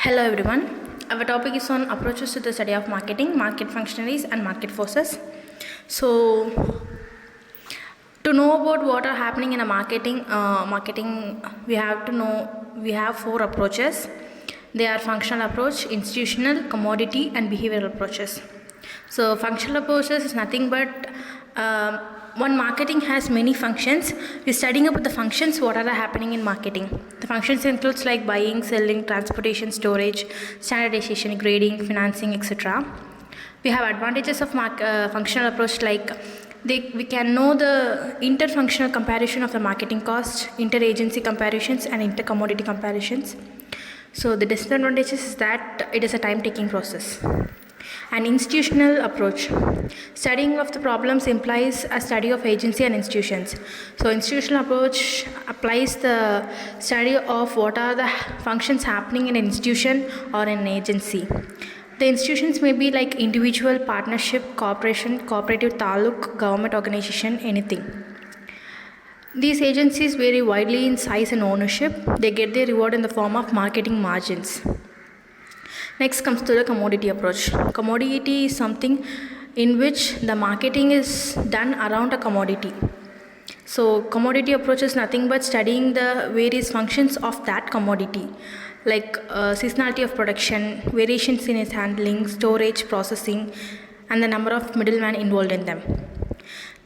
Hello everyone. Our topic is on approaches to the study of marketing, market functionaries and market forces. So to know about what are happening in a marketing we have to know we have four approaches. They are functional approach, institutional, commodity and behavioral approaches. So functional approaches is nothing but one marketing has many functions. We're studying about the functions, what are happening in marketing. The functions includes like buying, selling, transportation, storage, standardization, grading, financing, etc. We have advantages of functional approach like we can know the interfunctional comparison of the marketing cost, interagency comparisons and intercommodity comparisons. So the disadvantages is that it is a time-taking process. An institutional approach. Studying of the problems implies a study of agency and institutions. So institutional approach applies the study of what are the functions happening in an institution or an agency. The institutions may be like individual, partnership, corporation, cooperative, taluk, government organization, anything. These agencies vary widely in size and ownership. They get their reward in the form of marketing margins. Next comes to the commodity approach. Commodity is something in which the marketing is done around a commodity. So commodity approach is nothing but studying the various functions of that commodity, like seasonality of production, variations in its handling, storage, processing, and the number of middlemen involved in them.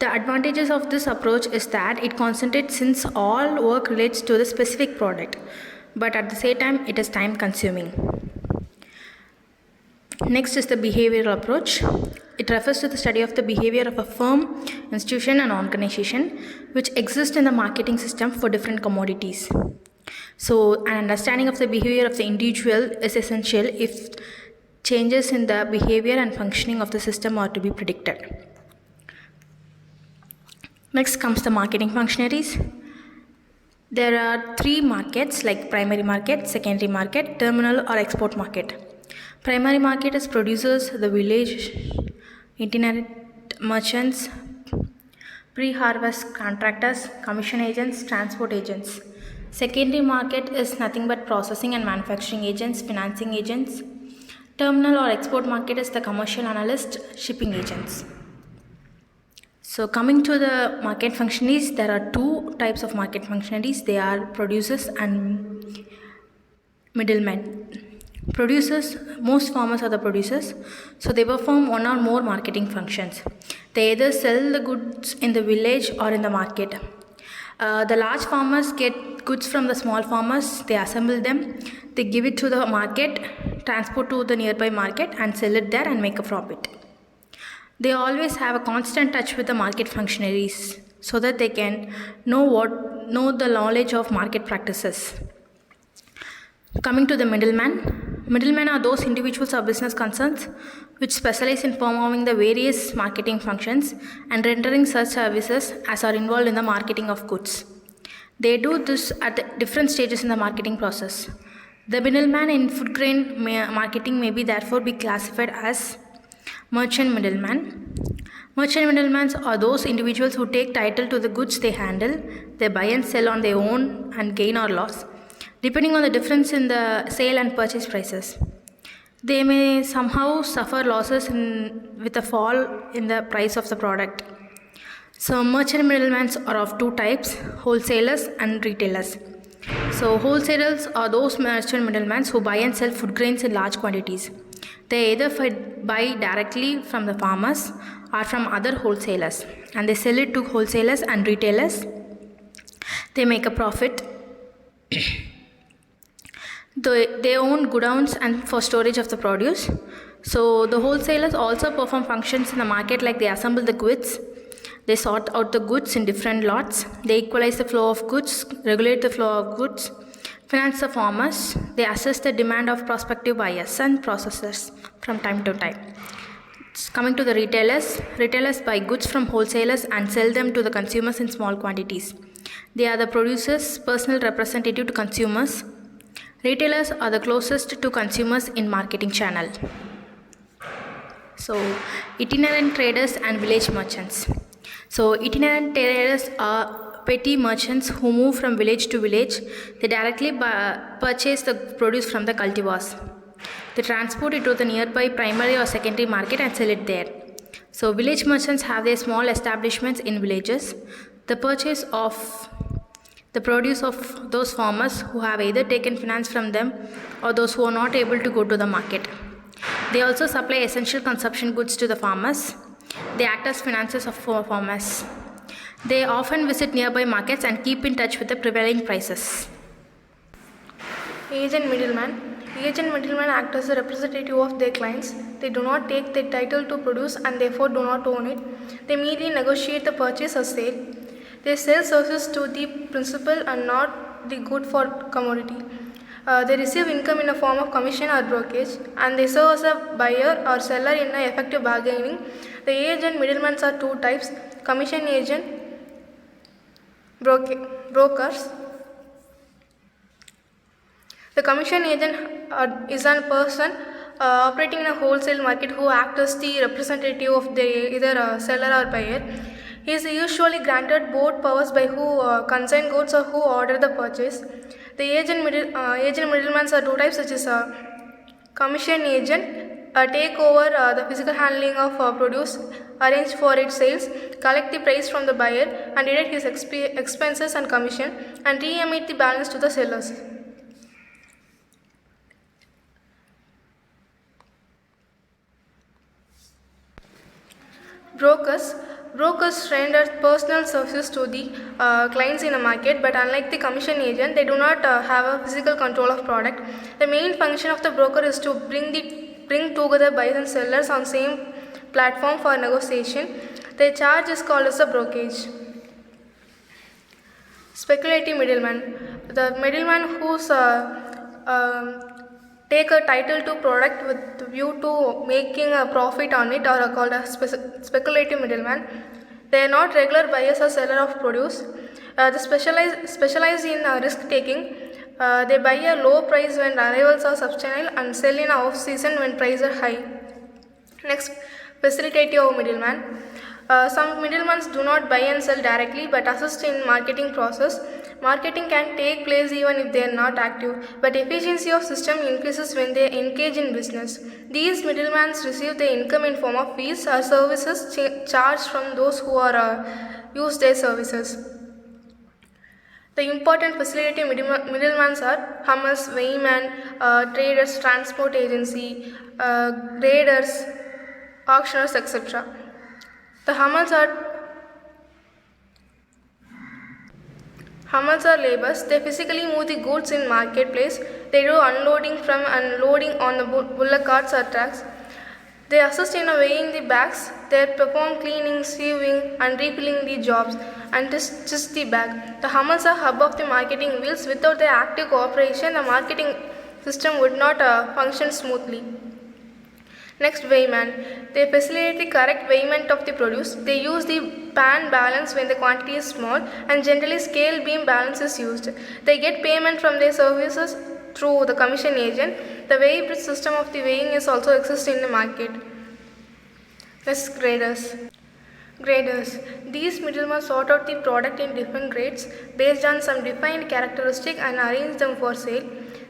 The advantages of this approach is that it concentrates since all work relates to the specific product, but at the same time it is time consuming. Next is the behavioral approach. It refers to the study of the behavior of a firm, institution and organization which exist in the marketing system for different commodities. So an understanding of the behavior of the individual is essential if changes in the behavior and functioning of the system are to be predicted. Next comes the marketing functionaries. There are three markets like primary market, secondary market, terminal or export market. Primary market is producers, the village, itinerant merchants, pre-harvest contractors, commission agents, transport agents. Secondary market is nothing but processing and manufacturing agents, financing agents. Terminal or export market is the commercial analyst, shipping agents. So coming to the market functionaries, there are two types of market functionaries. They are producers and middlemen. Producers, most farmers are the producers, so they perform one or more marketing functions. They either sell the goods in the village or in the market. The large farmers get goods from the small farmers, they assemble them, they give it to the market, transport to the nearby market and sell it there and make a profit. They always have a constant touch with the market functionaries so that they can know the knowledge of market practices. Coming to the middleman. Middlemen are those individuals or business concerns which specialize in performing the various marketing functions and rendering such services as are involved in the marketing of goods. They do this at the different stages in the marketing process. The middleman in food grain marketing may be therefore be classified as merchant middleman. Merchant middlemen are those individuals who take title to the goods they handle. They buy and sell on their own and gain or loss, depending on the difference in the sale and purchase prices. They may somehow suffer losses with a fall in the price of the product. So merchant middlemen are of two types, wholesalers and retailers. So wholesalers are those merchant middlemen who buy and sell food grains in large quantities. They either buy directly from the farmers or from other wholesalers and they sell it to wholesalers and retailers. They make a profit. They own godowns and for storage of the produce. So the wholesalers also perform functions in the market like they assemble the goods, they sort out the goods in different lots, they equalize the flow of goods, regulate the flow of goods, finance the farmers, they assess the demand of prospective buyers and processors from time to time. Coming to the retailers, retailers buy goods from wholesalers and sell them to the consumers in small quantities. They are the producers' personal representative to consumers. Retailers are the closest to consumers in marketing channel. So itinerant traders and village merchants. So itinerant traders are petty merchants who move from village to village. They directly purchase the produce from the cultivars. They transport it to the nearby primary or secondary market and sell it there. So village merchants have their small establishments in villages. The purchase of the produce of those farmers who have either taken finance from them or those who are not able to go to the market. They also supply essential consumption goods to the farmers. They act as financiers of farmers. They often visit nearby markets and keep in touch with the prevailing prices. Agent middleman. Agent middlemen act as a representative of their clients. They do not take the title to produce and therefore do not own it. They merely negotiate the purchase or sale. They sell services to the principal and not the good for commodity. They receive income in a form of commission or brokerage, and they serve as a buyer or seller in an effective bargaining. The agent middlemen are two types: commission agent, brokers. The commission agent is a person operating in a wholesale market who acts as the representative of either a seller or buyer. He is usually granted both powers by who consign goods or who order the purchase. The agent middlemen are two types, such as commission agent take over the physical handling of produce, arrange for its sales, collect the price from the buyer and deduct his expenses and commission, and re-emit the balance to the sellers. Brokers render personal services to the clients in a market, but unlike the commission agent, they do not have a physical control of product. The main function of the broker is to bring together buyers and sellers on same platform for negotiation. The charge is called as a brokerage. Speculative middleman. The middleman who's take a title to product with view to making a profit on it are called a speculative middleman. They are not regular buyers or seller of produce. They specialize in risk taking. They buy a low price when arrivals are substantial and sell in off season when prices are high. Next, facilitative middleman. Some middlemen do not buy and sell directly but assist in marketing process. Marketing can take place even if they are not active, but efficiency of system increases when they engage in business. These middlemen receive their income in form of fees or services charged from those who are use their services. The important facilitative middlemen are hummers, weighman, traders, transport agency, graders, auctioneers, etc. The hummers are laborers. They physically move the goods in marketplace. They do unloading from and loading on the bullock carts or trucks. They assist in weighing the bags. They perform cleaning, sieving and refilling the jobs and just the bag. The hummers are hub of the marketing wheels. Without their active cooperation, the marketing system would not function smoothly. Next, weighman. They facilitate the correct weighment of the produce. They use the pan balance when the quantity is small, and generally scale beam balance is used. They get payment from their services through the commission agent. The weigh bridge system of the weighing is also exists in the market. Next, graders. These middlemen sort out the product in different grades based on some defined characteristic and arrange them for sale.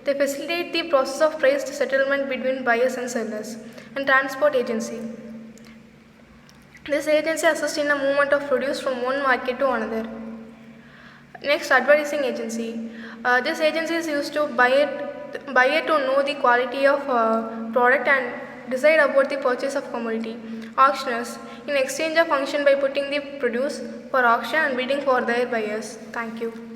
They facilitate the process of price settlement between buyers and sellers. And transport agency. This agency assists in the movement of produce from one market to another. Next, advertising agency. This agency is used to buyer to know the quality of product and decide about the purchase of commodity. Auctioneers. In exchange of function by putting the produce for auction and bidding for their buyers. Thank you.